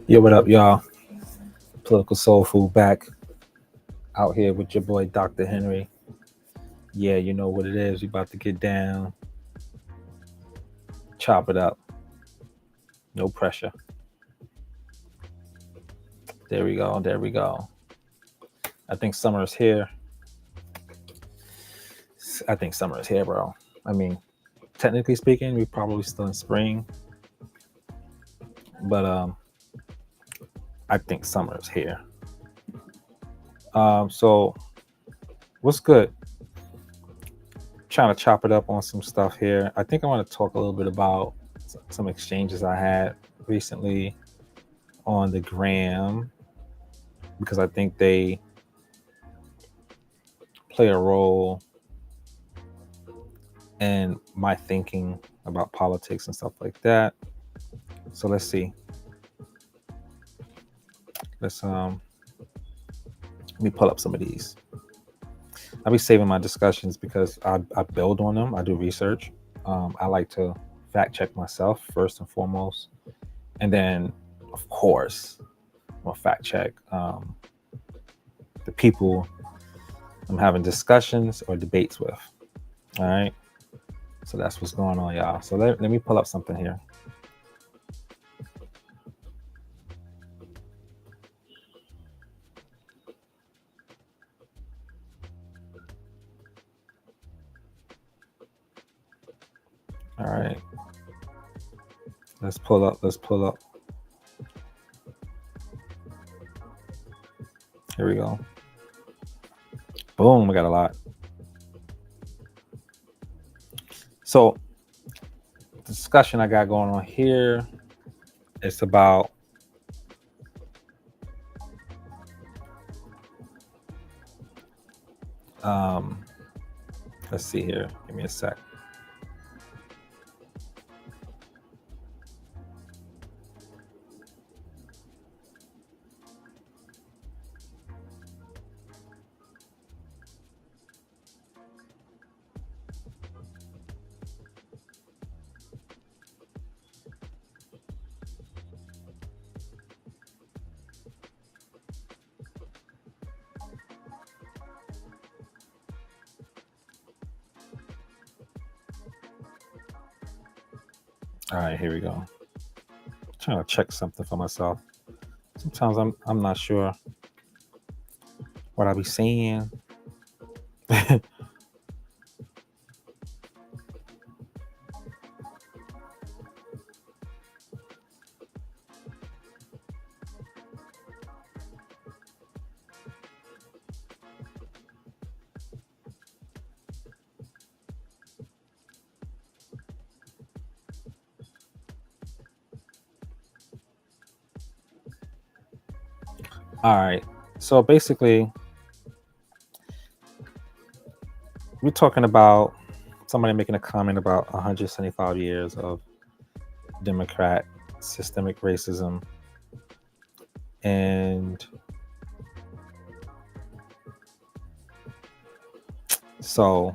Yo, what up, y'all? Political Soul Food back out here with your boy Dr. Henry. Yeah, you know what it is. We about to get down, chop it up. No pressure. There we go. There we go. I think summer is here. I think summer is here, bro. I mean, technically speaking, we're probably still in spring, but I think summer is here. So what's good? Trying to chop it up on some stuff here. I think I want to talk a little bit about some exchanges I had recently on the gram because I think they play a role in my thinking about politics and stuff like that. So let's see. Let me pull up some of these. I'll be saving my discussions because I build on them. I do research. I like to fact check myself first and foremost. And then, of course, I'll fact check the people I'm having discussions or debates with. All right. So that's what's going on, y'all. So let me pull up something here. All right. Let's pull up. Here we go. Boom, we got a lot. So the discussion I got going on here is about let's see here. Give me a sec. All right, here we go. I'm trying to check something for myself. Sometimes I'm not sure what I be saying. All right. So basically, we're talking about somebody making a comment about 175 years of Democrat systemic racism. And so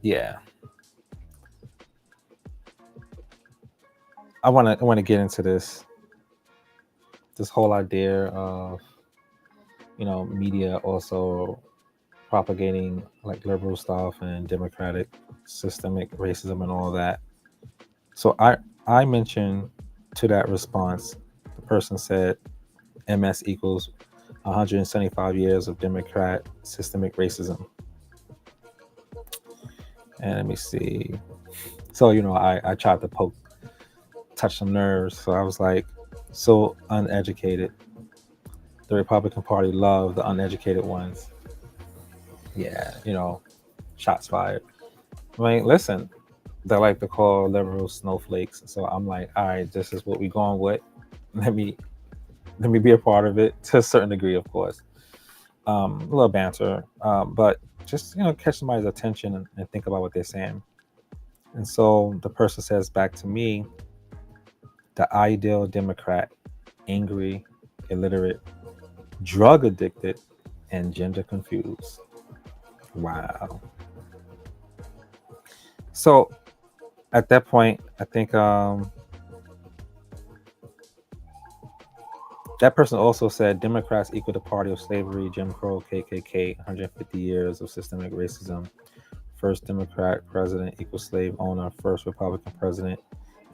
yeah. I want to get into this whole idea of media also propagating like liberal stuff and democratic systemic racism and all that. So I mentioned to that response, the person said MS equals 175 years of Democrat systemic racism. And let me see. So I tried to touch some nerves. So I was like, so uneducated. The Republican Party loved the uneducated ones. Yeah, shots fired. I mean, listen, they like to call liberals snowflakes. So I'm like, all right, this is what we're going with. Let me be a part of it to a certain degree, of course. A little banter, but just catch somebody's attention and think about what they're saying. And so the person says back to me, the ideal Democrat, angry, illiterate, drug addicted, and gender confused. Wow. So at that point, I think that person also said Democrats equal the party of slavery, Jim Crow, KKK, 150 years of systemic racism. First Democrat president equals slave owner. First Republican president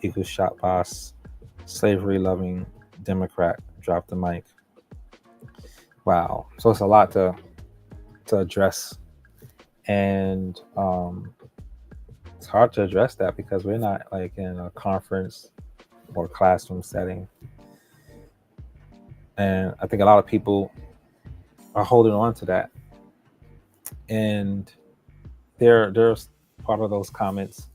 equals shot boss. Slavery loving Democrat. Drop the mic. Wow. So it's a lot to address. And it's hard to address that because we're not like in a conference or classroom setting. And I think a lot of people are holding on to that. And there's part of those comments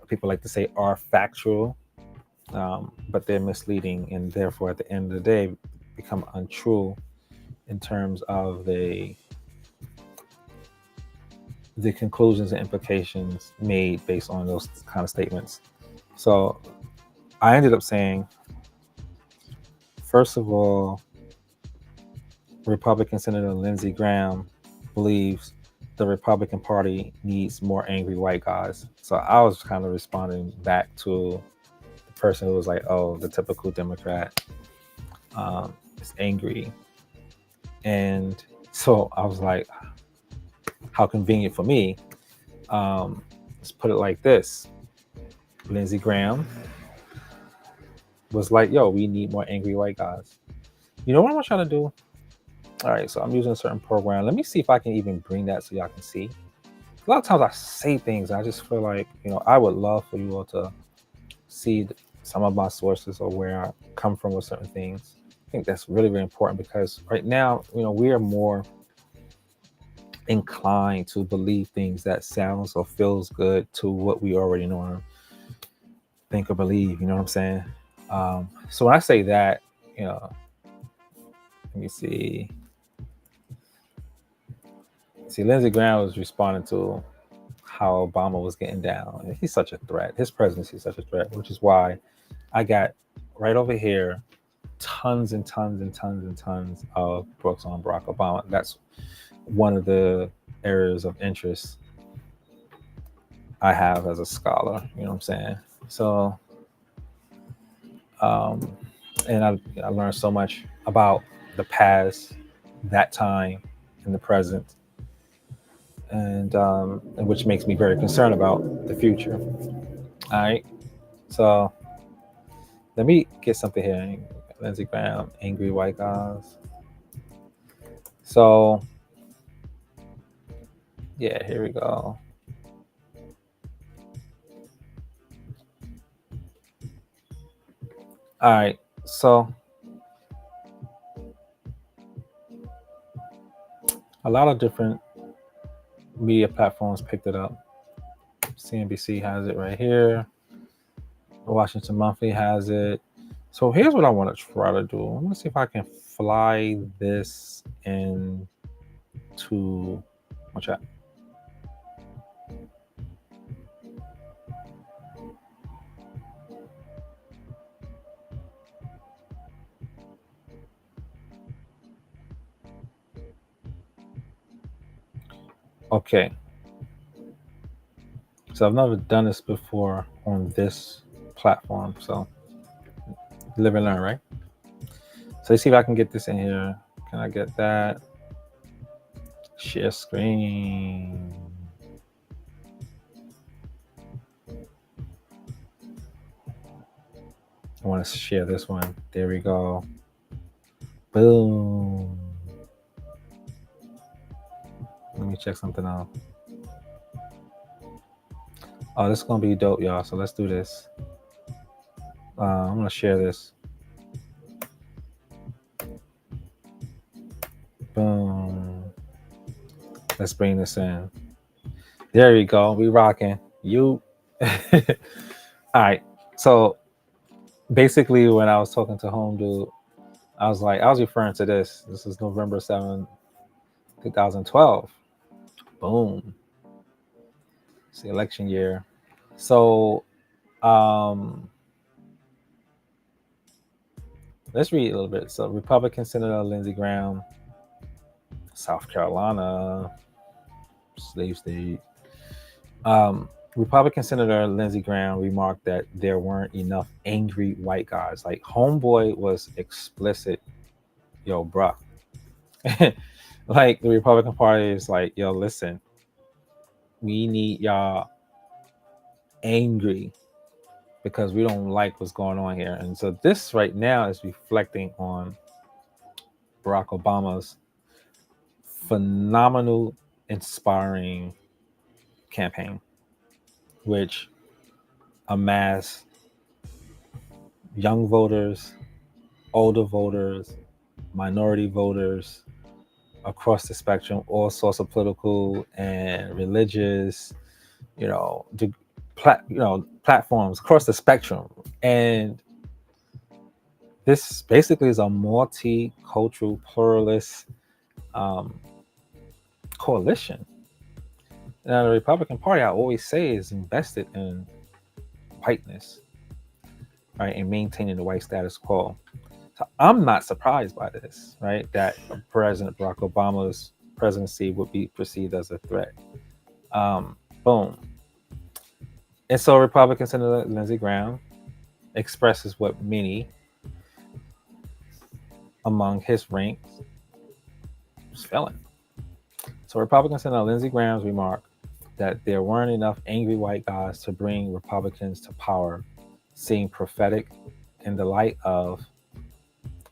people like to say are factual, but they're misleading, and therefore at the end of the day become untrue in terms of the conclusions and implications made based on those kind of statements. So I ended up saying, first of all, Republican Senator Lindsey Graham believes the Republican Party needs more angry white guys. So I was kind of responding back to the person who was like, oh, the typical Democrat is angry. And so I was like, how convenient for me. Let's put it like this. Lindsey Graham was like, yo, we need more angry white guys. You know what I'm trying to do? All right, so I'm using a certain program. Let me see if I can even bring that so y'all can see. A lot of times I say things, I just feel like, I would love for you all to see some of my sources or where I come from with certain things. I think that's really, really important because right now, we are more inclined to believe things that sounds or feels good to what we already know or think or believe, you know what I'm saying? So when I say that, let me see. Lindsey Graham was responding to how Obama was getting down. He's such a threat. His presidency is such a threat, which is why I got right over here tons and tons and tons and tons of books on Barack Obama. That's one of the areas of interest I have as a scholar, you know what I'm saying? So, and I learned so much about the past, that time, and the present, and which makes me very concerned about the future. All right, so let me get something here. Lindsey Graham, angry white guys. So, yeah, here we go. All right, so a lot of different media platforms picked it up. CNBC has it right here. Washington Monthly has it. So here's what I want to try to do. I'm gonna see if I can fly this into my chat. Okay. So I've never done this before on this platform. So live and learn, right? So let's see if I can get this in here. Can I get that? Share screen. I want to share this one. There we go. Boom. Let me check something out. Oh, this is going to be dope, y'all. So let's do this. I'm going to share this. Boom. Let's bring this in. There we go. We rocking. You. All right. So basically, when I was talking to Home Dude, I was referring to this. This is November 7th, 2012. Boom. It's the election year. So let's read a little bit. So Republican Senator Lindsey Graham, South Carolina, slave state, Republican Senator Lindsey Graham remarked that there weren't enough angry white guys. Like, homeboy was explicit, yo, bruh. Like, the Republican Party is like, yo, listen, we need y'all angry because we don't like what's going on here. And so this right now is reflecting on Barack Obama's phenomenal, inspiring campaign, which amassed young voters, older voters, minority voters across the spectrum, all sorts of political and religious, platforms across the spectrum. And this basically is a multicultural, pluralist coalition. Now, the Republican Party, I always say, is invested in whiteness, right, and maintaining the white status quo. So I'm not surprised by this, right, that President Barack Obama's presidency would be perceived as a threat. Boom. And so Republican Senator Lindsey Graham expresses what many among his ranks was feeling. So Republican Senator Lindsey Graham's remark that there weren't enough angry white guys to bring Republicans to power seemed prophetic in the light of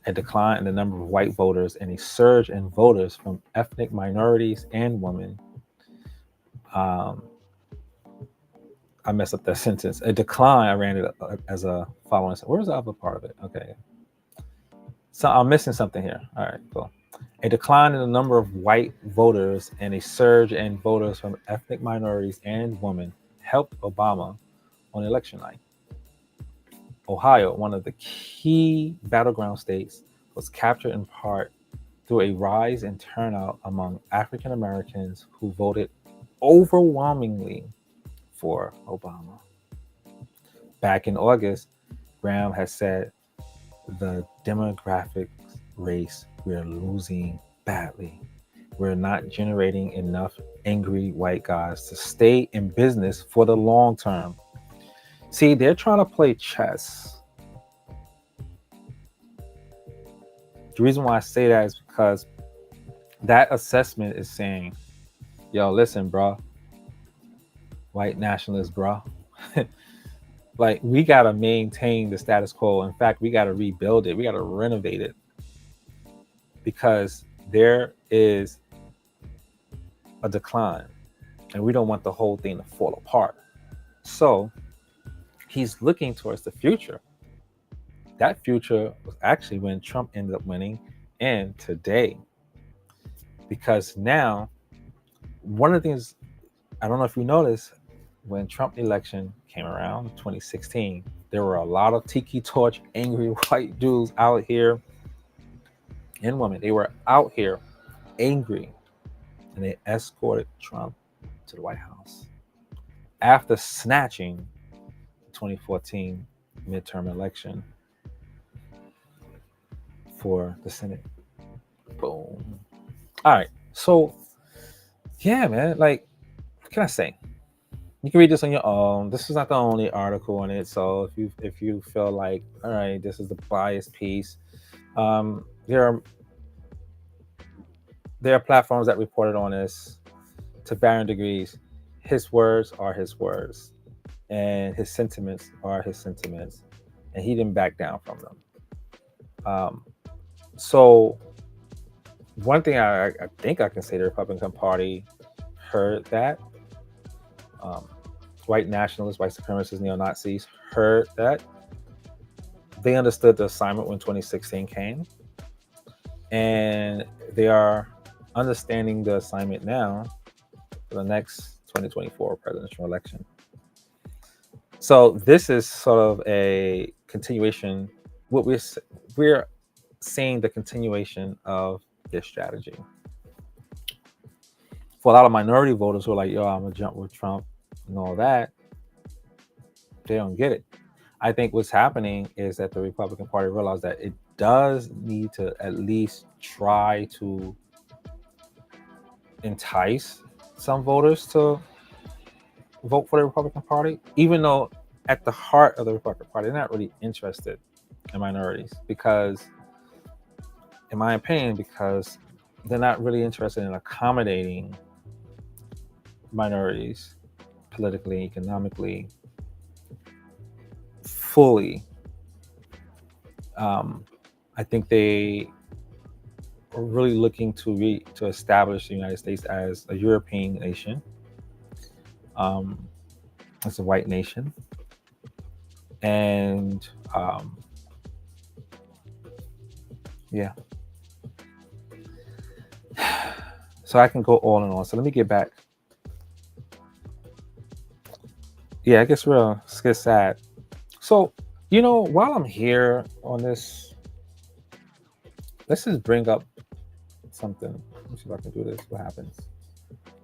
a decline in the number of white voters and a surge in voters from ethnic minorities and women. I messed up that sentence. A decline, I ran it as a following. Where's the other part of it? Okay. So I'm missing something here. All right, cool. A decline in the number of white voters and a surge in voters from ethnic minorities and women helped Obama on election night. Ohio, one of the key battleground states, was captured in part through a rise in turnout among African Americans who voted overwhelmingly for Obama. Back in August, Graham has said, the demographic race, we're losing badly. We're not generating enough angry white guys to stay in business for the long term. See, they're trying to play chess. The reason why I say that is because that assessment is saying, yo, listen, bro, white nationalists, bro. Like, we got to maintain the status quo. In fact, we got to rebuild it. We got to renovate it because there is a decline and we don't want the whole thing to fall apart. So he's looking towards the future. That future was actually when Trump ended up winning, and today. Because now, one of the things, I don't know if you noticed, when Trump election came around, 2016, there were a lot of tiki torch, angry white dudes out here, and women. They were out here angry, and they escorted Trump to the White House after snatching the 2014 midterm election for the Senate. Boom. All right. So, yeah, man, like, what can I say? You can read this on your own. This is not the only article on it. So if you feel like, all right, this is the biased piece, there are platforms that reported on this to varying degrees. His words are his words, and his sentiments are his sentiments, and he didn't back down from them. So one thing I think I can say the Republican Party heard that. White nationalists, white supremacists, neo-Nazis heard that. They understood the assignment when 2016 came. And they are understanding the assignment now for the next 2024 presidential election. So this is sort of a continuation. What we're seeing the continuation of this strategy. For a lot of minority voters who are like, yo, I'm gonna jump with Trump and all that, they don't get it. I think what's happening is that the Republican Party realized that it does need to at least try to entice some voters to vote for the Republican Party, even though at the heart of the Republican Party, they're not really interested in minorities because, in my opinion, because they're not really interested in accommodating minorities politically, economically, fully. I think they are really looking to establish the United States as a European nation, as a white nation, and yeah. So I can go on and on. So let me get back. Yeah, it gets real. It gets sad. So, while I'm here on this, let's just bring up something. Let me see if I can do this. What happens?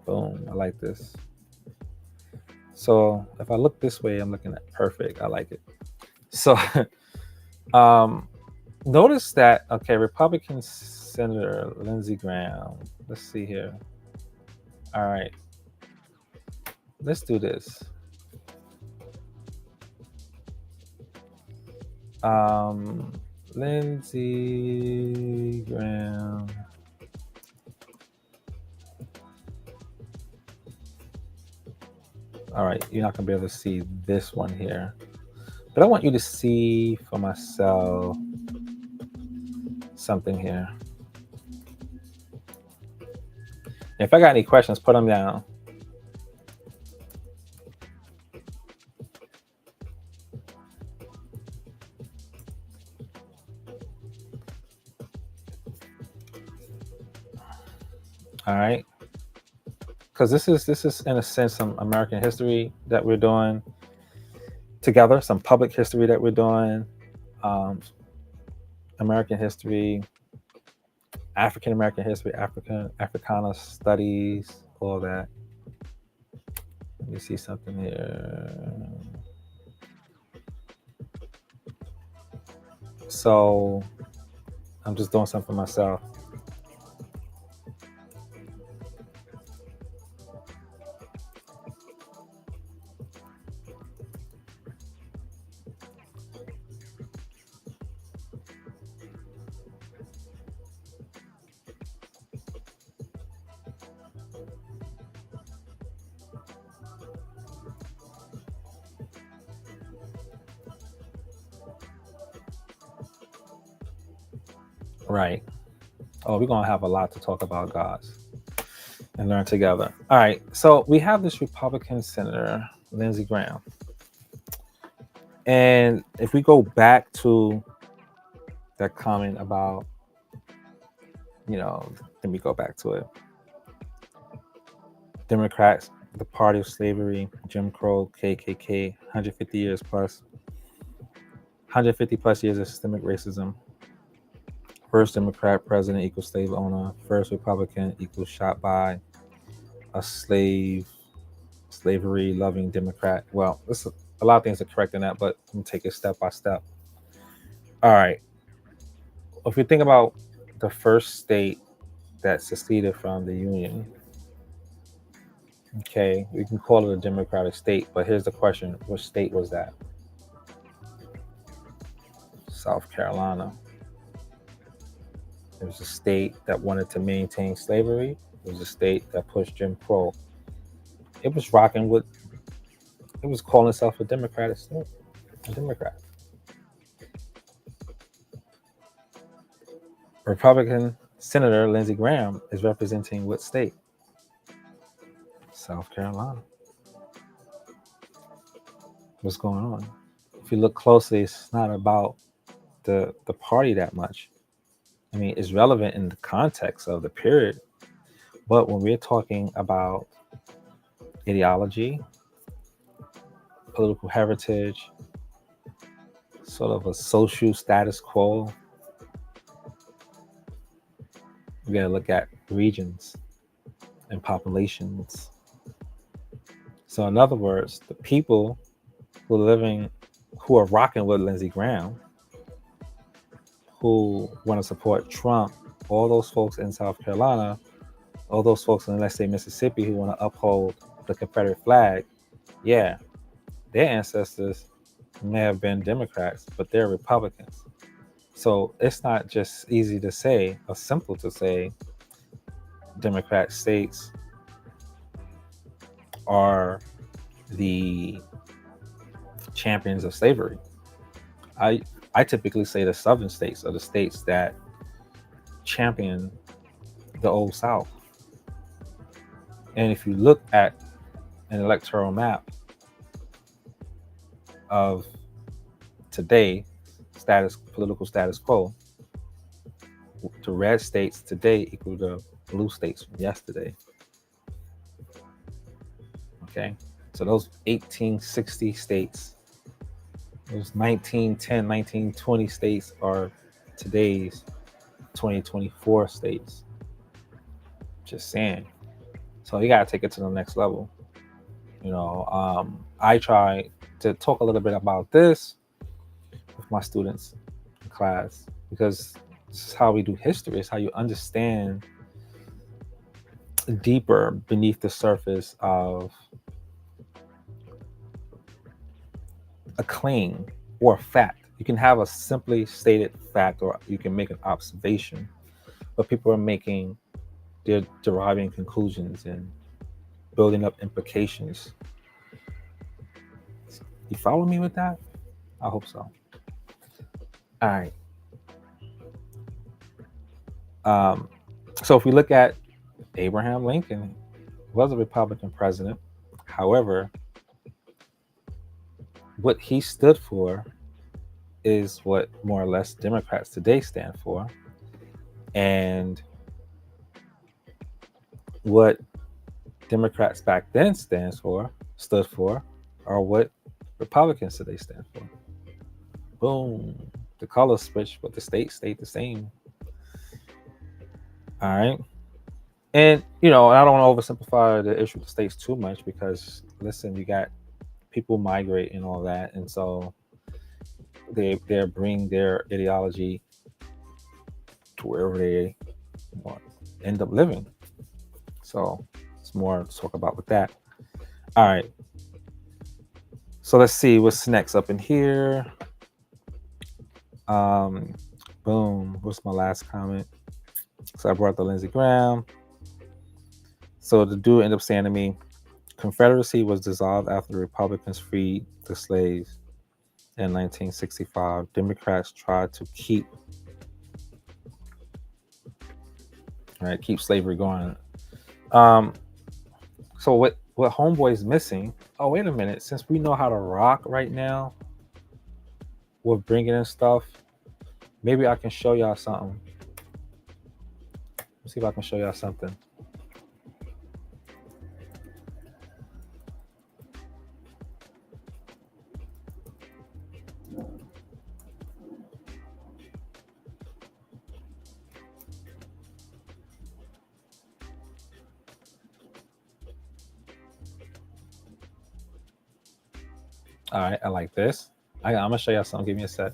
Boom. I like this. So if I look this way, I'm looking at perfect. I like it. So notice that, okay, Republican Senator Lindsey Graham. Let's see here. All right. Let's do this. Lindsey Graham. All right, you're not gonna be able to see this one here, but I want you to see for myself something here. If I got any questions, put them down. All right, because this is in a sense some American history that we're doing together, some public history that we're doing, American history, African American history, Africana studies, all that. Let me see something here. So I'm just doing something for myself. Right. Oh, we're going to have a lot to talk about, guys, and learn together. All right. So we have this Republican Senator, Lindsey Graham. And if we go back to that comment about, let me go back to it. Democrats, the party of slavery, Jim Crow, KKK, 150 years plus, 150 plus years of systemic racism. First Democrat president equals slave owner. First Republican equals shot by a slavery loving Democrat. Well, there's a lot of things are correct in that, but let me take it step by step. All right. If you think about the first state that seceded from the Union, okay, we can call it a democratic state, but here's the question: which state was that? South Carolina. It was a state that wanted to maintain slavery. It was a state that pushed Jim Crow. It was calling itself a democratic state, a Democrat. Republican Senator Lindsey Graham is representing what state? South Carolina. What's going on? If you look closely, it's not about the party that much. I mean, it's relevant in the context of the period, but when we're talking about ideology, political heritage, sort of a social status quo, we got to look at regions and populations. So in other words, the people who are rocking with Lindsey Graham, who want to support Trump, all those folks in South Carolina, all those folks in, let's say, Mississippi, who want to uphold the Confederate flag, Yeah, their ancestors may have been Democrats, but they're Republicans. So it's not just easy to say or simple to say Democrat states are the champions of slavery. I I typically say the southern states are the states that champion the old South. And if you look at an electoral map of today, political status quo, the red states today equal the blue states from yesterday. Okay, so those 1860 states, those 1910, 1920 states are today's 2024 states. Just saying. So you gotta take it to the next level. I try to talk a little bit about this with my students in class because this is how we do history. It's how you understand deeper beneath the surface of a claim or a fact. You can have a simply stated fact or you can make an observation, but people are they're deriving conclusions and building up implications. You follow me with that? I hope so. All right. So if we look at Abraham Lincoln, was a Republican president. However, what he stood for is what more or less Democrats today stand for. And what Democrats back then stood for, are what Republicans today stand for. Boom. The color switched, but the state stayed the same. All right. And, I don't want to oversimplify the issue of the states too much because, listen, you got people migrate and all that. And so they bring their ideology to wherever they end up living. So it's more to talk about with that. All right. So let's see what's next up in here. Boom. What's my last comment? So I brought the Lindsey Graham. So the dude ended up saying to me, Confederacy was dissolved after the Republicans freed the slaves in 1965. Democrats tried to keep slavery going. So what Homeboy's missing? Oh, wait a minute. Since we know how to rock right now with bringing in stuff, maybe I can show y'all something. Let's see if I can show y'all something. All right, I like this. I'm gonna show y'all something. Give me a sec.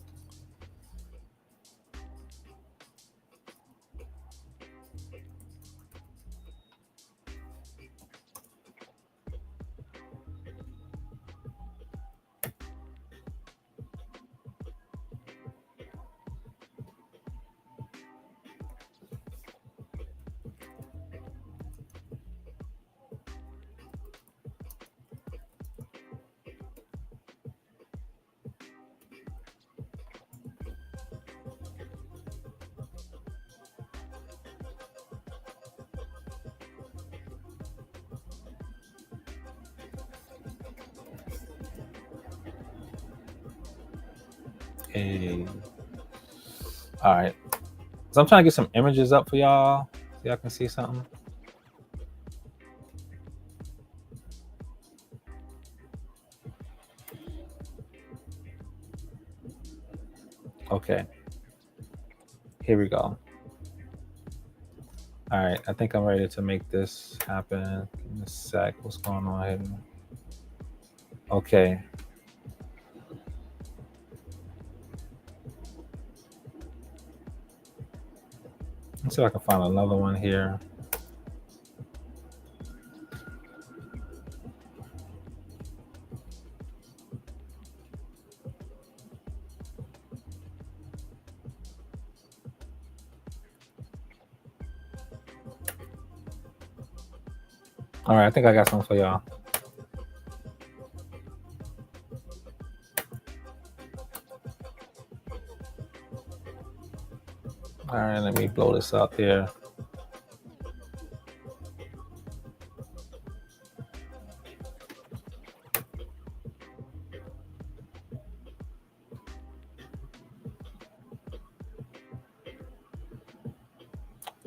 Hey. All right. So I'm trying to get some images up for y'all. So y'all can see something. Okay. Here we go. All right. I think I'm ready to make this happen. Give me a sec. What's going on here? Okay. Let's see if I can find another one here. All right, I think I got something for y'all. All right, let me blow this up here.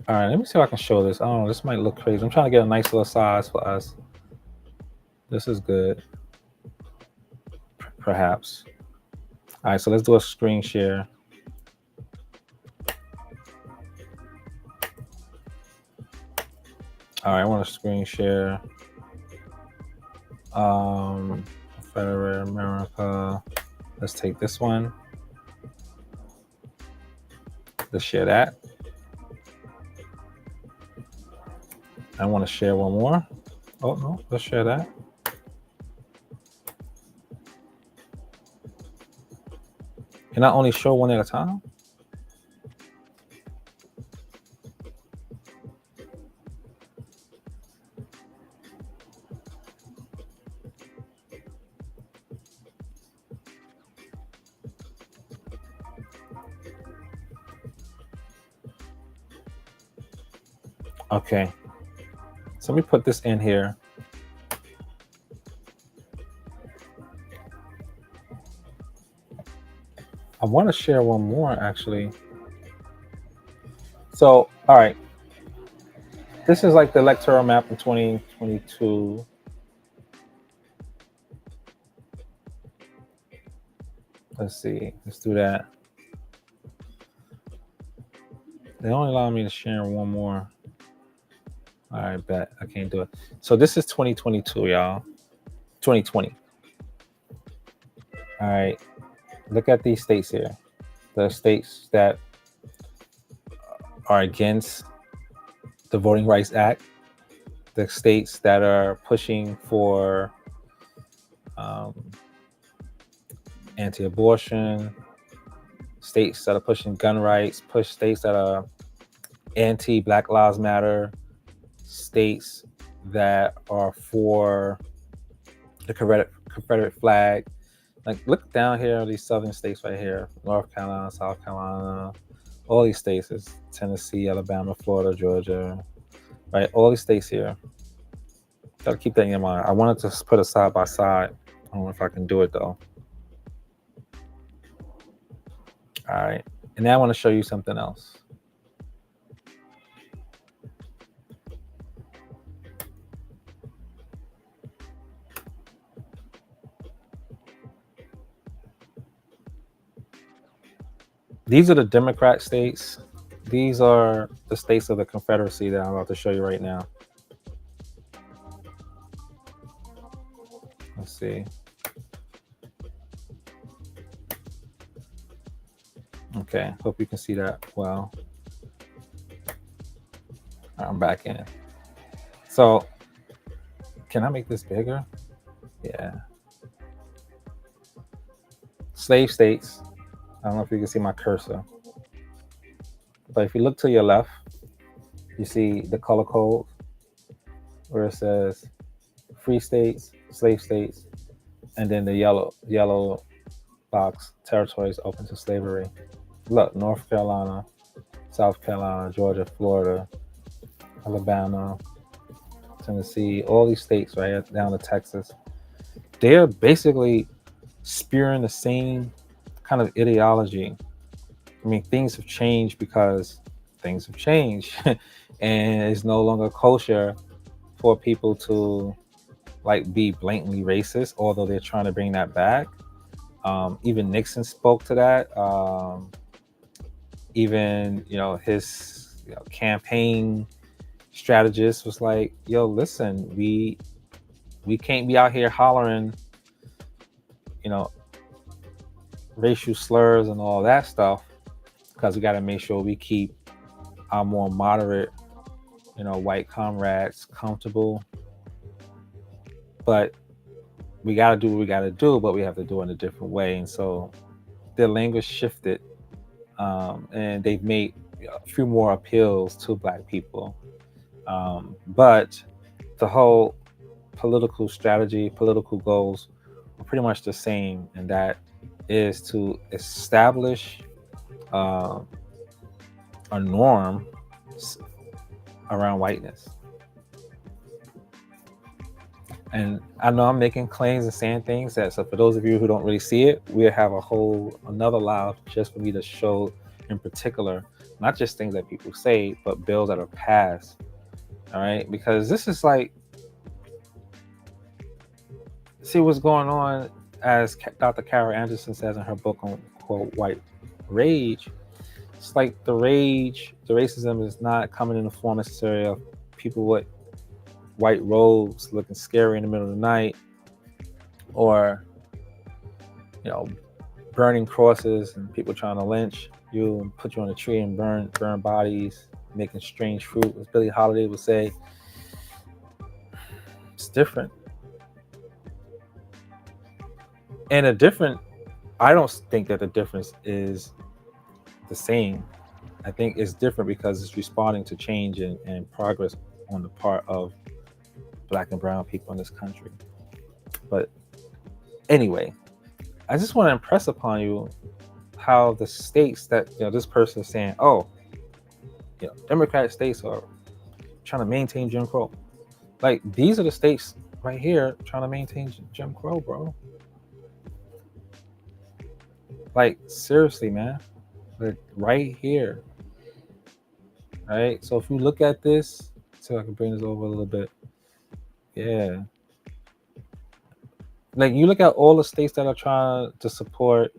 All right, let me see if I can show this. I don't know, this might look crazy. I'm trying to get a nice little size for us. This is good. Perhaps. All right, so let's do a screen share. All right, I want to screen share. Federal America. Let's take this one. Let's share that. I want to share one more. Oh, no, let's share that. Can I only show one at a time? Okay. So let me put this in here. I want to share one more, actually. So, all right. This is like the electoral map in 2022. Let's see. Let's do that. They only allow me to share one more. All right, bet. I can't do it. So this is 2022, y'all. 2020. All right. Look at these states here. The states that are against the Voting Rights Act, the states that are pushing for anti-abortion, states that are pushing gun rights, states that are anti-Black Lives Matter, states that are for the Confederate flag. Like, look down here, these southern states right here, North Carolina, South Carolina, all these states, is Tennessee, Alabama, Florida, Georgia, right? All these states here. Got to keep that in mind. I wanted to put it side by side. I don't know if I can do it though. All right. And now I want to show you something else. These are the Democrat states. These are the states of the Confederacy that I'm about to show you right now. Let's see. Okay, hope you can see that well. I'm back in. So, can I make this bigger? Yeah. Slave states. I don't know if you can see my cursor. But if you look to your left, you see the color code where it says free states, slave states, and then the yellow box, territories open to slavery. Look, North Carolina, South Carolina, Georgia, Florida, Alabama, Tennessee, all these states right down to Texas. They're basically spewing the same kind of ideology. I mean, things have changed because things have changed and it's no longer kosher for people to like be blatantly racist, although they're trying to bring that back. Even Nixon spoke to that. Even, his campaign strategist was like, yo, listen, we can't be out here hollering, racial slurs and all that stuff, because we got to make sure we keep our more moderate, white comrades comfortable. But we got to do what we got to do, but we have to do it in a different way. And so their language shifted, and they've made a few more appeals to Black people. But the whole political strategy, political goals are pretty much the same, and that is to establish a norm around whiteness. And I know I'm making claims and saying things that, so for those of you who don't really see it, we'll have another live just for me to show in particular, not just things that people say, but bills that are passed. All right, because this is like, see what's going on, as Dr. Carol Anderson says in her book on quote white rage. It's like the racism is not coming in the form necessarily of people with white robes looking scary in the middle of the night, or burning crosses and people trying to lynch you and put you on a tree and burn bodies, making strange fruit, as Billie Holiday would say. It's different. And I don't think that the difference is the same. I think it's different because it's responding to change and progress on the part of Black and brown people in this country. But anyway, I just want to impress upon you how the states that this person is saying, Democratic states are trying to maintain Jim Crow. Like, these are the states right here trying to maintain Jim Crow, bro. Like, seriously, man. Like, right here. Right? So if you look at this, see if I can bring this over a little bit. Yeah. Like, you look at all the states that are trying to support,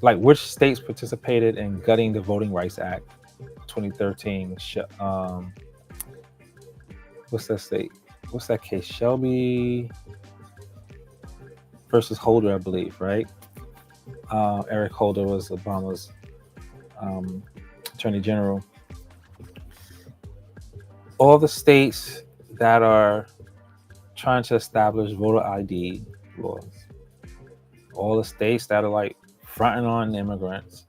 like which states participated in gutting the Voting Rights Act 2013. What's that state? What's that case? Shelby versus Holder, I believe, right? Eric Holder was Obama's Attorney General. All the states that are trying to establish voter ID laws, all the states that are like fronting on immigrants,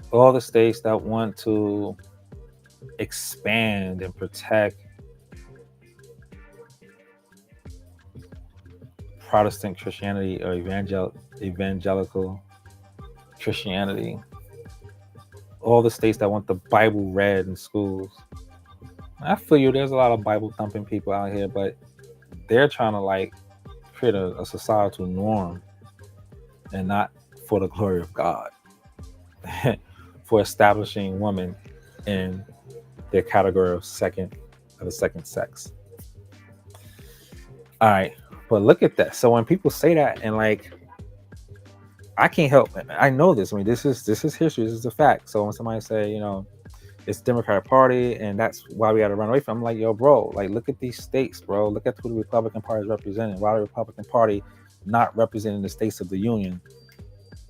all the states that want to expand and protect Protestant Christianity or evangelical Christianity, all the states that want the Bible read in schools. I feel you, there's a lot of Bible thumping people out here, but they're trying to like create a societal norm and not for the glory of God, for establishing women in their category of the second sex. All right, but look at that. So when people say that, and like, I can't help it. I know this. I mean, this is history. This is a fact. So when somebody say, it's Democratic Party and that's why we got to run away from, I'm like, yo, bro, like, look at these states, bro. Look at who the Republican Party is representing. Why the Republican Party not representing the states of the Union,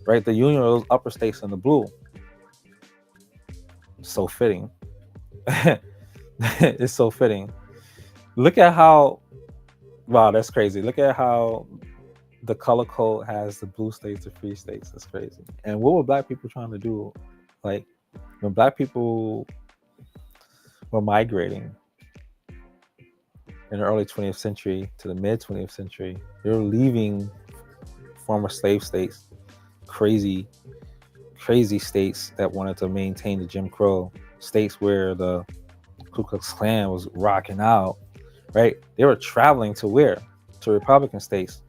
right? The Union are those upper states in the blue. So fitting. It's so fitting. Look at how, wow, that's crazy. Look at how the color code has the blue states, the free states. That's crazy. And what were Black people trying to do? Like, when Black people were migrating in the early 20th century to the mid 20th century, they were leaving former slave states, crazy states that wanted to maintain the Jim Crow, states where the Ku Klux Klan was rocking out, right? They were traveling to where? To Republican states.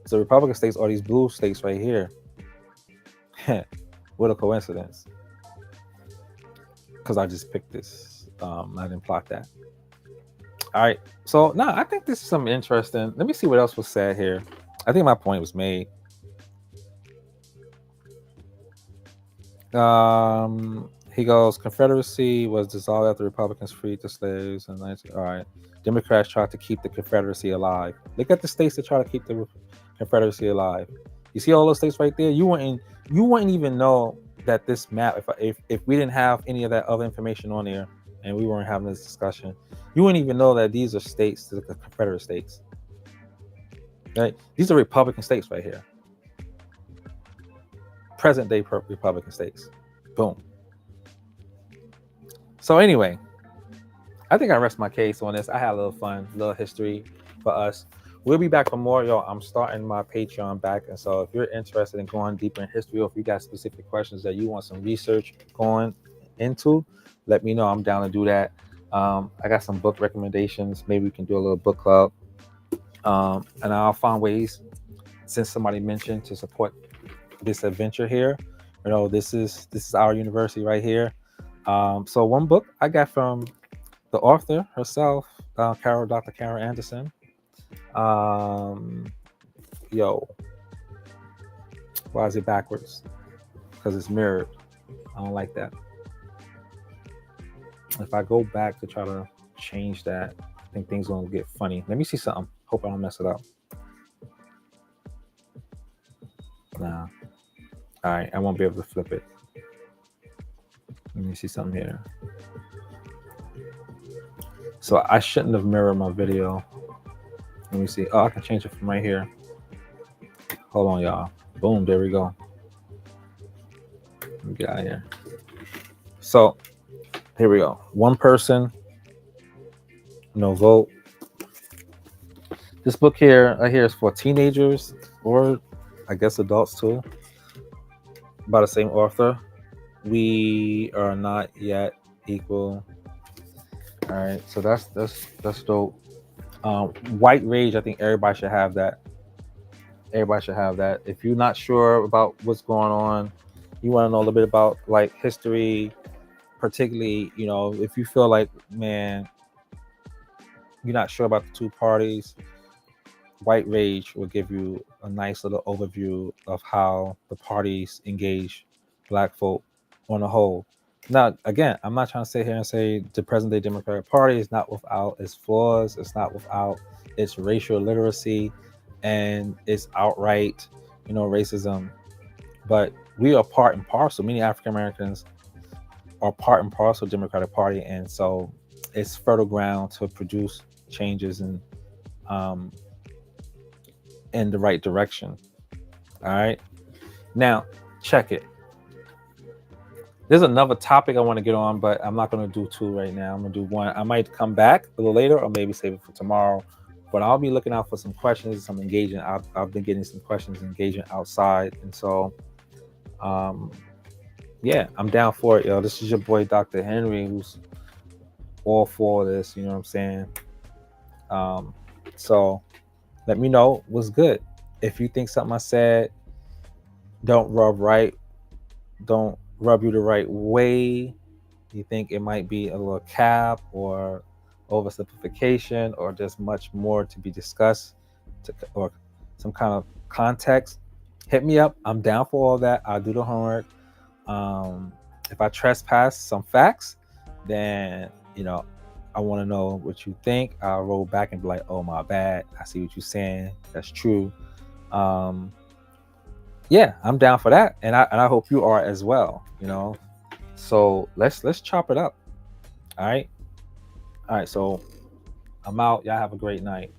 So Republican states are these blue states right here. What a coincidence. Because I just picked this. I didn't plot that. All right. So, no, I think this is something interesting. Let me see what else was said here. I think my point was made. He goes, Confederacy was dissolved after Republicans freed the slaves. And all right. Democrats tried to keep the Confederacy alive. Look at the states that try to keep the Confederacy alive. You see all those states right there? You wouldn't even know that this map, if we didn't have any of that other information on there and we weren't having this discussion, you wouldn't even know that these are states, the Confederate states. Right? These are Republican states right here. Present day Republican states. Boom. So anyway, I think I rest my case on this. I had a little fun, little history for us. We'll be back for more, yo. I'm starting my Patreon back, and so if you're interested in going deeper in history, or if you got specific questions that you want some research going into, let me know. I'm down to do that. I got some book recommendations. Maybe we can do a little book club, and I'll find ways, since somebody mentioned, to support this adventure here. You know, this is our university right here. So one book I got from the author herself, Dr. Karen Anderson. Yo, why is it backwards? Because it's mirrored. I don't like that. If I go back to try to change that, I think things gonna get funny. Let me see something. Hope I don't mess it up. Nah. All right, I won't be able to flip it. Let me see something here. So I shouldn't have mirrored my video. Let me see. Oh, I can change it from right here. Hold on, y'all. Boom, there we go. Let me get out of here. So here we go. One person, no vote. This book here, is for teenagers, or I guess adults too, by the same author. We are not yet equal. All right, so that's dope. White rage, I think everybody should have that. Everybody should have that. If you're not sure about what's going on, you want to know a little bit about like history, particularly, you know, if you feel like, man, you're not sure about the two parties, White Rage will give you a nice little overview of how the parties engage Black folk on the whole. Now, again, I'm not trying to sit here and say the present-day Democratic Party is not without its flaws. It's not without its racial literacy and its outright, you know, racism. But we are part and parcel. Many African Americans are part and parcel of the Democratic Party, and so it's fertile ground to produce changes in the right direction. All right. Now, check it. There's another topic I want to get on, but I'm not going to do two right now. I'm going to do one. I might come back a little later, or maybe save it for tomorrow. But I'll be looking out for some questions, some engagement. I've been getting some questions, engagement outside, and so, yeah, I'm down for it, yo. This is your boy, Dr. Henry, who's all for this. You know what I'm saying? So let me know what's good. If you think something I said don't rub you the right way, you think it might be a little cap or oversimplification or just much more to be discussed, or some kind of context, hit me up. I'm down for all that. I'll do the homework. If I trespass some facts, then, you know, I want to know what you think. I'll roll back and be like, oh, my bad. I see what you're saying. That's true. Yeah, I'm down for that. And I hope you are as well, you know. So let's chop it up. All right. So I'm out. Y'all have a great night.